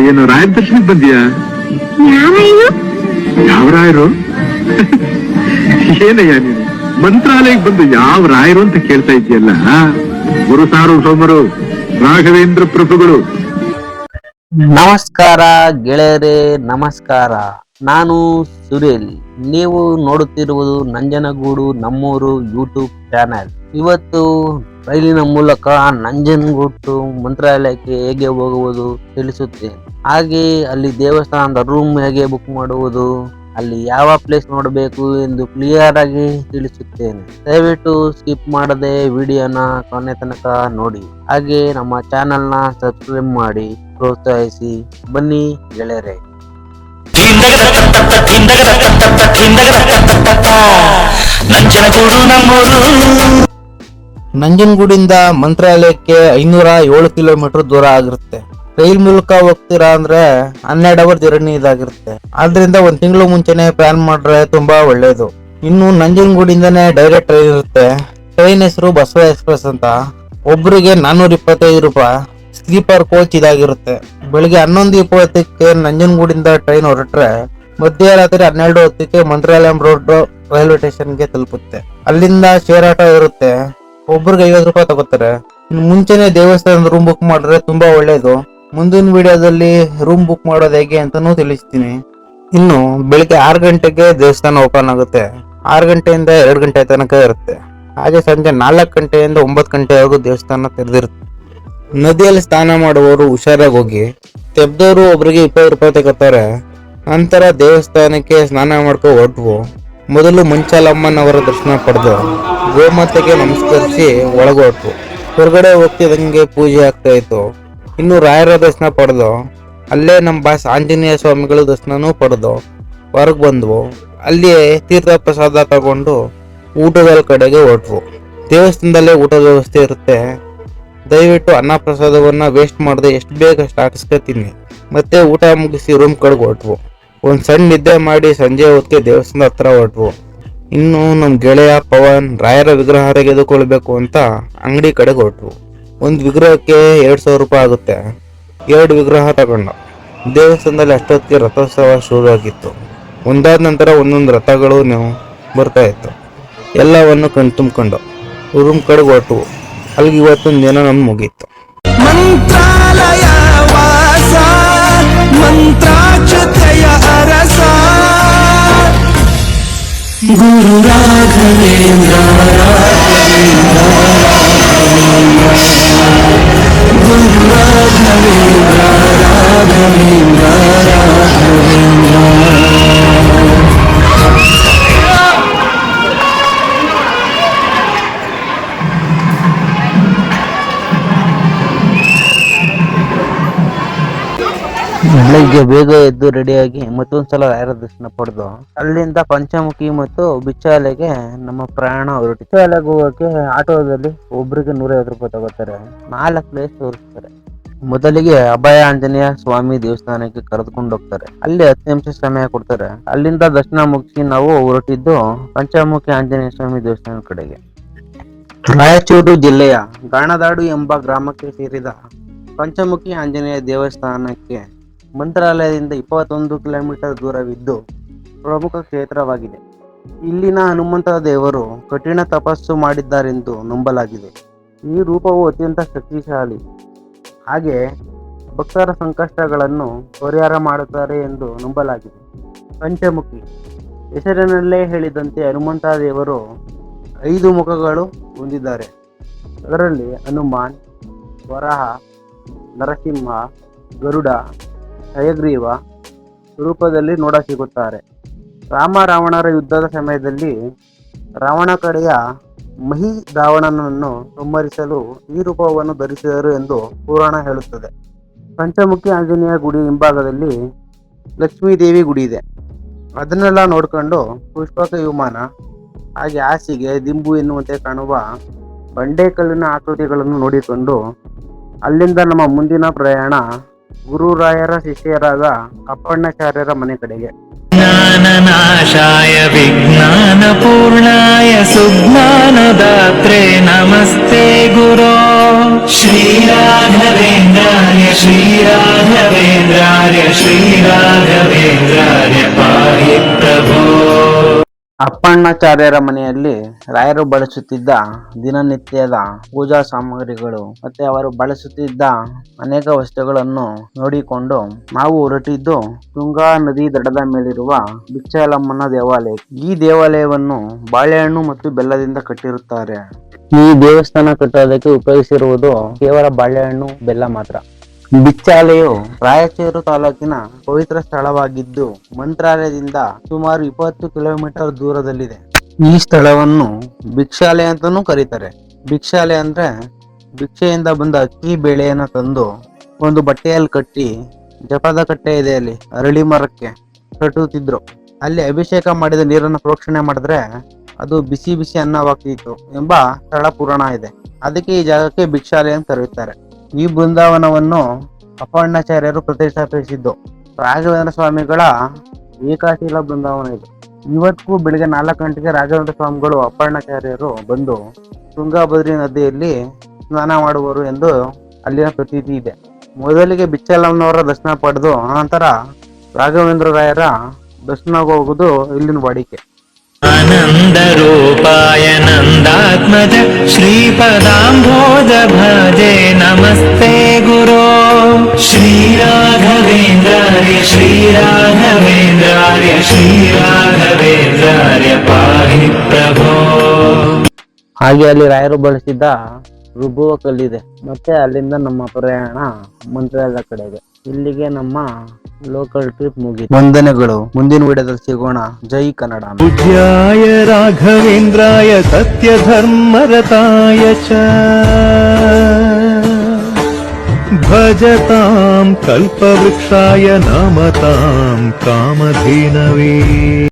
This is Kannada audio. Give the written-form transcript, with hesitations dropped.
ಏನು ರಾಯರ ದರ್ಶನಕ್ಕೆ ಬಂದಿಯಾ? ಯಾವ ರಾಯರು? ಏನಯ್ಯ ನೀನು ಮಂತ್ರಾಲಯಕ್ಕೆ ಬಂದು ಯಾವ ರಾಯರು ಅಂತ ಕೇಳ್ತಾ ಇದೆಯಲ್ಲ? ಗುರು ಸಾರ್ವಭೌಮರು ರಾಘವೇಂದ್ರ ಪ್ರಭುಗಳು. ನಮಸ್ಕಾರ ಗೆಳೆಯರೇ, ನಮಸ್ಕಾರ. ನಾನು ಸುರೇಲ್. ನೀವು ನೋಡುತ್ತಿರುವುದು ನಂಜನಗೂಡು ನಮ್ಮೂರು ಯೂಟ್ಯೂಬ್ ಚಾನೆಲ್. ಇವತ್ತು ರೈಲಿನ ಮೂಲಕ ನಂಜನಗೂಡು ಮಂತ್ರಾಲಯಕ್ಕೆ ಹೇಗೆ ಹೋಗುವುದು ತಿಳಿಸುತ್ತೇನೆ. ಹಾಗೆ ಅಲ್ಲಿ ದೇವಸ್ಥಾನದ ರೂಮ್ ಹೇಗೆ ಬುಕ್ ಮಾಡುವುದು, ಅಲ್ಲಿ ಯಾವ ಪ್ಲೇಸ್ ನೋಡಬೇಕು ಎಂದು ಕ್ಲಿಯರ್ ಆಗಿ ತಿಳಿಸುತ್ತೇನೆ. ದಯವಿಟ್ಟು ಸ್ಕಿಪ್ ಮಾಡದೆ ವಿಡಿಯೋನ ಕೊನೆ ತನಕ ನೋಡಿ. ಹಾಗೆ ನಮ್ಮ ಚಾನೆಲ್ ನ ಸಬ್ಸ್ಕ್ರೈಬ್ ಮಾಡಿ ಪ್ರೋತ್ಸಾಹಿಸಿ. ಬನ್ನಿ ಗೆಳೆಯರೆ. ನಂಜನಗೂಡಿಂದ ಮಂತ್ರಾಲಯಕ್ಕೆ 507 ಕಿಲೋಮೀಟರ್ ದೂರ ಆಗಿರುತ್ತೆ. ರೈಲ್ ಮೂಲಕ ಹೋಗ್ತೀರಾ ಅಂದ್ರೆ 12 ಅವರ್ ಜರ್ನಿ ಇದಾಗಿರುತ್ತೆ. ಆದ್ರಿಂದ 1 ತಿಂಗಳು ಮುಂಚೆನೆ ಪ್ಲಾನ್ ಮಾಡ್ರೆ ತುಂಬಾ ಒಳ್ಳೇದು. ಇನ್ನು ನಂಜನಗೂಡಿಂದಾನೆ ಡೈರೆಕ್ಟ್ ಟ್ರೈನ್ ಇರುತ್ತೆ. ಟ್ರೈನ್ ಹೆಸರು ಬಸವ ಎಕ್ಸ್ಪ್ರೆಸ್ ಅಂತ. ಒಬ್ರಿಗೆ 425 ರೂಪಾಯಿ. ಸ್ಲೀಪರ್ ಕೋಚ್ ಇದಾಗಿರುತ್ತೆ. ಬೆಳಿಗ್ಗೆ 11:20ಕ್ಕೆ ನಂಜನಗೂಡಿಂದ ಟ್ರೈನ್ ಹೊರಟ್ರೆ ಮಧ್ಯರಾತ್ರಿ 12:10ಕ್ಕೆ ಮಂತ್ರಾಲಯಂ ರೋಡ್ ರೈಲ್ವೆ ಸ್ಟೇಷನ್ಗೆ ತಲುಪುತ್ತೆ. ಅಲ್ಲಿಂದ ಶೇರ್ ಆಟೋ ಇರುತ್ತೆ. ಒಬ್ರಿಗೆ 50 ರೂಪಾಯಿ ತಗೋತಾರೆ. ಮುಂಚೆನೆ ದೇವಸ್ಥಾನದ ರೂಮ್ ಬುಕ್ ಮಾಡಿದ್ರೆ ತುಂಬಾ ಒಳ್ಳೇದು. ಮುಂದಿನ ವಿಡಿಯೋದಲ್ಲಿ ರೂಮ್ ಬುಕ್ ಮಾಡೋದು ಹೇಗೆ ಅಂತಾನೂ ತಿಳಿಸ್ತೀನಿ. ಇನ್ನು ಬೆಳಿಗ್ಗೆ 6 ಗಂಟೆಗೆ ದೇವಸ್ಥಾನ ಓಪನ್ ಆಗುತ್ತೆ. 6 ಗಂಟೆಯಿಂದ 2 ಗಂಟೆ ತನಕ ಇರುತ್ತೆ. ಹಾಗೆ ಸಂಜೆ 4 ಗಂಟೆಯಿಂದ 9 ಗಂಟೆವರೆಗೂ ದೇವಸ್ಥಾನ ತೆರೆದಿರುತ್ತೆ. ನದಿಯಲ್ಲಿ ಸ್ನಾನ ಮಾಡುವವರು ಹುಷಾರಾಗಿ ಹೋಗಿ. ತೆಬ್ದವರು ಒಬ್ರಿಗೆ 20 ರೂಪಾಯಿ ತಗೋತಾರೆ. ನಂತರ ದೇವಸ್ಥಾನಕ್ಕೆ ಸ್ನಾನ ಮಾಡ್ಕೊ ಹೊರಟ್ವು. ಮೊದಲು ಮಂಚಾಲಮ್ಮನವರ ದರ್ಶನ ಪಡೆದು ಗೋಮಾತೆಗೆ ನಮಸ್ಕರಿಸಿ ಒಳಗೊಟ್ವು. ಹೊರಗಡೆ ಹೋಗ್ತಿದಂಗೆ ಪೂಜೆ ಆಗ್ತಾ ಇತ್ತು. ಇನ್ನು ರಾಯರ ದರ್ಶನ ಪಡೆದು ಅಲ್ಲೇ ನಮ್ಮ ಬಾಸ್ ಆಂಜನೇಯ ಸ್ವಾಮಿಗಳು ದರ್ಶನನೂ ಪಡೆದು ಹೊರಗೆ ಬಂದ್ವು. ಅಲ್ಲಿಯೇ ತೀರ್ಥ ಪ್ರಸಾದ ತಗೊಂಡು ಊಟದ ಕಡೆಗೆ ಹೊರಟ್ವು. ದೇವಸ್ಥಾನದಲ್ಲೇ ಊಟದ ವ್ಯವಸ್ಥೆ ಇರುತ್ತೆ. ದಯವಿಟ್ಟು ಅನ್ನ ಪ್ರಸಾದವನ್ನ ವೇಸ್ಟ್ ಮಾಡದೆ ಎಷ್ಟು ಬೇಗ ಅಷ್ಟು ಹಾಕಿಸ್ಕೊತೀನಿ. ಮತ್ತೆ ಊಟ ಮುಗಿಸಿ ರೂಮ್ ಕಡೆಗೆ ಹೊರಟ್ವು. ಒಂದು ಸಣ್ಣ ನಿದ್ದೆ ಮಾಡಿ ಸಂಜೆ ಹೊತ್ತಿಗೆ ದೇವಸ್ಥಾನದ ಹತ್ರ ಹೊರಟ್ವು. ಇನ್ನು ನಮ್ಮ ಗೆಳೆಯ ಪವನ್ ರಾಯರ ವಿಗ್ರಹ ತೆಗೆದುಕೊಳ್ಬೇಕು ಅಂತ ಅಂಗಡಿ ಕಡೆಗೆ ಹೊರಟ್ವು. ಒಂದು ವಿಗ್ರಹಕ್ಕೆ 2,000 ರೂಪಾಯಿ ಆಗುತ್ತೆ. 2 ವಿಗ್ರಹ ತಗೊಂಡ. ದೇವಸ್ಥಾನದಲ್ಲಿ ಅಷ್ಟೊತ್ತಿಗೆ ರಥೋತ್ಸವ ಶುರು ಆಗಿತ್ತು. ಒಂದಾದ ನಂತರ ಒಂದೊಂದು ರಥಗಳು ಬರ್ತಾ ಇತ್ತು. ಎಲ್ಲವನ್ನು ಕಣ್ತುಂಬ್ಕೊಂಡು ರೂಮ್ ಕಡೆಗೆ ಹೊರಟು. ಅಲ್ಲಿಗೆ ಇವತ್ತೊಂದು ದಿನ ನಮ್ಗೆ ಮುಗೀತು. ಮಂತ್ರಾಲಯ ವಾಸ ಮಂತ್ರಾಕ್ಷತೆಯ ಅರಸ ಗುರು ರಾಘವೇಂದ್ರ ಗುರು ರಾಘವೇಂದ್ರ ರಾಘವೇಂದ್ರ ರಾಘವೇಂದ್ರ. ಬೆಳಗ್ಗೆ ಬೇಗ ಎದ್ದು ರೆಡಿಯಾಗಿ ಮತ್ತೊಂದ್ಸಲ ರಾಯರ ದರ್ಶನ ಪಡೆದು ಅಲ್ಲಿಂದ ಪಂಚಮುಖಿ ಮತ್ತು ಬಿಚ್ಚಾಲೆಗೆ ನಮ್ಮ ಪ್ರಯಾಣ ಹೊರಟಿತ್ತು. ಬಿಚ್ಚಾಲೆಗೆ ಹೋಗಕ್ಕೆ ಆಟೋದಲ್ಲಿ ಒಬ್ರಿಗೆ 150 ರೂಪಾಯಿ ತಗೋತಾರೆ. 4 ಪ್ಲೇಸ್ ತೋರಿಸ್ತಾರೆ. ಮೊದಲಿಗೆ ಅಭಯ ಆಂಜನೇಯ ಸ್ವಾಮಿ ದೇವಸ್ಥಾನಕ್ಕೆ ಕರೆದುಕೊಂಡು ಹೋಗ್ತಾರೆ. ಅಲ್ಲಿ 10 ನಿಮಿಷ ಸಮಯ ಕೊಡ್ತಾರೆ. ಅಲ್ಲಿಂದ ದರ್ಶನ ಮುಗಿಸಿ ನಾವು ಹೊರಟಿದ್ದು ಪಂಚಮುಖಿ ಆಂಜನೇಯ ಸ್ವಾಮಿ ದೇವಸ್ಥಾನ ಕಡೆಗೆ. ರಾಯಚೂರು ಜಿಲ್ಲೆಯ ಗಾಣದಾಡು ಎಂಬ ಗ್ರಾಮಕ್ಕೆ ಸೇರಿದ ಪಂಚಮುಖಿ ಆಂಜನೇಯ ದೇವಸ್ಥಾನಕ್ಕೆ ಮಂತ್ರಾಲಯದಿಂದ 21 ಕಿಲೋಮೀಟರ್ ದೂರವಿದ್ದು ಪ್ರಮುಖ ಕ್ಷೇತ್ರವಾಗಿದೆ. ಇಲ್ಲಿನ ಹನುಮಂತ ದೇವರು ಕಠಿಣ ತಪಸ್ಸು ಮಾಡಿದ್ದಾರೆಂದು ನಂಬಲಾಗಿದೆ. ಈ ರೂಪವು ಅತ್ಯಂತ ಶಕ್ತಿಶಾಲಿ. ಹಾಗೆ ಭಕ್ತರ ಸಂಕಷ್ಟಗಳನ್ನು ಪರಿಹಾರ ಮಾಡುತ್ತಾರೆ ಎಂದು ನಂಬಲಾಗಿದೆ. ಪಂಚಮುಖಿ ಹೆಸರಿನಲ್ಲೇ ಹೇಳಿದಂತೆ ಹನುಮಂತ ದೇವರು 5 ಮುಖಗಳು ಹೊಂದಿದ್ದಾರೆ. ಅದರಲ್ಲಿ ಹನುಮಾನ್, ವರಾಹ, ನರಸಿಂಹ, ಗರುಡ, ಹಯಗ್ರೀವ ರೂಪದಲ್ಲಿ ನೋಡ ಸಿಗುತ್ತಾರೆ. ರಾಮ ರಾವಣರ ಯುದ್ಧದ ಸಮಯದಲ್ಲಿ ರಾವಣ ಕಡೆಯ ಮಹಿ ರಾವಣನನ್ನು ಸಂಹರಿಸಲು ಈ ರೂಪವನ್ನು ಧರಿಸಿದರು ಎಂದು ಪುರಾಣ ಹೇಳುತ್ತದೆ. ಪಂಚಮುಖಿ ಆಂಜನೇಯ ಗುಡಿ ಹಿಂಭಾಗದಲ್ಲಿ ಲಕ್ಷ್ಮೀದೇವಿ ಗುಡಿ ಇದೆ. ಅದನ್ನೆಲ್ಲ ನೋಡ್ಕೊಂಡು ಪುಷ್ಪಕ ವಿಮಾನ, ಹಾಗೆ ಹಾಸಿಗೆ, ದಿಂಬು ಎನ್ನುವಂತೆ ಕಾಣುವ ಬಂಡೆಕಲ್ಲಿನ ಆಕೃತಿಗಳನ್ನು ನೋಡಿಕೊಂಡು ಅಲ್ಲಿಂದ ನಮ್ಮ ಮುಂದಿನ ಪ್ರಯಾಣ ಗುರುರಾಯರ ಶಿಷ್ಯರಾದ ಅಪ್ಪಣ್ಣಾಚಾರ್ಯರ ಮನೆ ಕಡೆಗೆ. ಜ್ಞಾನನಾಶಾಯ ವಿಜ್ಞಾನ ಪೂರ್ಣಾಯ ಸುಜ್ಞಾನದಾತ್ರೆ ನಮಸ್ತೆ ಗುರೋ ಶ್ರೀರಾಘವೇಂದ್ರಾಯ ಶ್ರೀರಾಘವೇಂದ್ರಾಯ ಅಪ್ಪಣ್ಣಾಚಾರ್ಯರ ಮನೆಯಲ್ಲಿ ರಾಯರು ಬಳಸುತ್ತಿದ್ದ ದಿನನಿತ್ಯದ ಪೂಜಾ ಸಾಮಗ್ರಿಗಳು ಮತ್ತೆ ಅವರು ಬಳಸುತ್ತಿದ್ದ ಅನೇಕ ವಸ್ತುಗಳನ್ನು ನೋಡಿಕೊಂಡು ನಾವು ಹೊರಟಿದ್ದು ತುಂಗಾ ನದಿ ದಡದ ಮೇಲಿರುವ ಬಿಚ್ಚಾಲಮ್ಮನ ದೇವಾಲಯ. ಈ ದೇವಾಲಯವನ್ನು ಬಾಳೆಹಣ್ಣು ಮತ್ತು ಬೆಲ್ಲದಿಂದ ಕಟ್ಟಿರುತ್ತಾರೆ. ಈ ದೇವಸ್ಥಾನ ಕಟ್ಟೋದಕ್ಕೆ ಉಪಯೋಗಿಸಿರುವುದು ಕೇವಲ ಬಾಳೆಹಣ್ಣು, ಬೆಲ್ಲ ಮಾತ್ರ. ಬಿಚ್ಚಾಲೆಯು ರಾಯಚೂರು ತಾಲೂಕಿನ ಪವಿತ್ರ ಸ್ಥಳವಾಗಿದ್ದು ಮಂತ್ರಾಲಯದಿಂದ ಸುಮಾರು 20 ಕಿಲೋಮೀಟರ್ ದೂರದಲ್ಲಿದೆ. ಈ ಸ್ಥಳವನ್ನು ಭಿಕ್ಷಾಲೆ ಅಂತಾನೂ ಕರೀತಾರೆ. ಭಿಕ್ಷಾಲೆ ಅಂದ್ರೆ ಭಿಕ್ಷೆಯಿಂದ ಬಂದ ಅಕ್ಕಿ ಬೇಳೆಯನ್ನ ತಂದು ಒಂದು ಬಟ್ಟೆಯಲ್ಲಿ ಕಟ್ಟಿ ಜಪದ ಕಟ್ಟೆ ಇದೆ ಅಲ್ಲಿ ಅರಳಿ ಮರಕ್ಕೆ ಕಟ್ಟುತ್ತಿದ್ರು. ಅಲ್ಲಿ ಅಭಿಷೇಕ ಮಾಡಿದ ನೀರನ್ನು ಪ್ರೋಕ್ಷಣೆ ಮಾಡಿದ್ರೆ ಅದು ಬಿಸಿ ಬಿಸಿ ಅನ್ನವಾಗ್ತಿತ್ತು ಎಂಬ ಸ್ಥಳ ಪುರಾಣ ಇದೆ. ಅದಕ್ಕೆ ಈ ಜಾಗಕ್ಕೆ ಭಿಕ್ಷಾಲೆ ಅಂತ ಕರೆಯುತ್ತಾರೆ. ಈ ಬೃಂದಾವನವನ್ನು ಅಪ್ಪಣ್ಣಾಚಾರ್ಯರು ಪ್ರತಿಷ್ಠಾಪಿಸಿದ್ದು. ರಾಘವೇಂದ್ರ ಸ್ವಾಮಿಗಳ ಏಕಾಶೀಲ ಬೃಂದಾವನ ಇದು. ಇವತ್ತಿಗೂ ಬೆಳಿಗ್ಗೆ 4 ಗಂಟೆಗೆ ರಾಘವೇಂದ್ರ ಸ್ವಾಮಿಗಳು ಅಪ್ಪಣ್ಣಾಚಾರ್ಯರು ಬಂದು ತುಂಗಾಭದ್ರಿ ನದಿಯಲ್ಲಿ ಸ್ನಾನ ಮಾಡುವರು ಎಂದು ಅಲ್ಲಿನ ಪ್ರತೀತಿ ಇದೆ. ಮೊದಲಿಗೆ ಬಿಚ್ಚಲಮ್ಮನವರ ದರ್ಶನ ಪಡೆದು ಅನಂತರ ರಾಘವೇಂದ್ರ ರಾಯರ ದರ್ಶನ ಹೋಗುವುದು ಇಲ್ಲಿನ ವಾಡಿಕೆ. ಆನಂದ ರೂಪಾಯ ನಂದಾತ್ಮಜ ಶ್ರೀಪದಾಂಬೋಜ ಭಜೆ ನಮಸ್ತೆ ಗುರೋ ಶ್ರೀರಾಘವೇಂದ್ರಾರ್ಯ ಶ್ರೀರಾಘವೇಂದ್ರಾರ್ಯ ಶ್ರೀರಾಘವೇಂದ್ರಾರ್ಯ ಪಾಹಿ ಪ್ರಭೋ. ಹಾಗೆ ಅಲ್ಲಿ ರಾಯರು ಬಳಸಿದ್ದ ರುಬ್ಬುವ ಕಲ್ಲಿದೆ. ಮತ್ತೆ ಅಲ್ಲಿಂದ ನಮ್ಮ ಪ್ರಯಾಣ ಮಂತ್ರಾಲಯದ ಕಡೆಗೆ. ಇಲ್ಲಿಗೆ ನಮ್ಮ ಲೋಕಲ್ ಟ್ರಿಪ್ ಮುಗಿತು. ವಂದನೆಗಳು. ಮುಂದಿನ ವಿಡಿಯೋದಲ್ಲಿ ಸಿಗೋಣ. ಜೈ ಕನ್ನಡ. ಪೂಜ್ಯಾಯ ರಾಘವೇಂದ್ರಾಯ ಸತ್ಯಧರ್ಮರತಾಯ ಚ ಭಜತಾಂ ಕಲ್ಪವೃಕ್ಷಾಯ ನಮತಾಂ ಕಾಮಧೇನವೇ.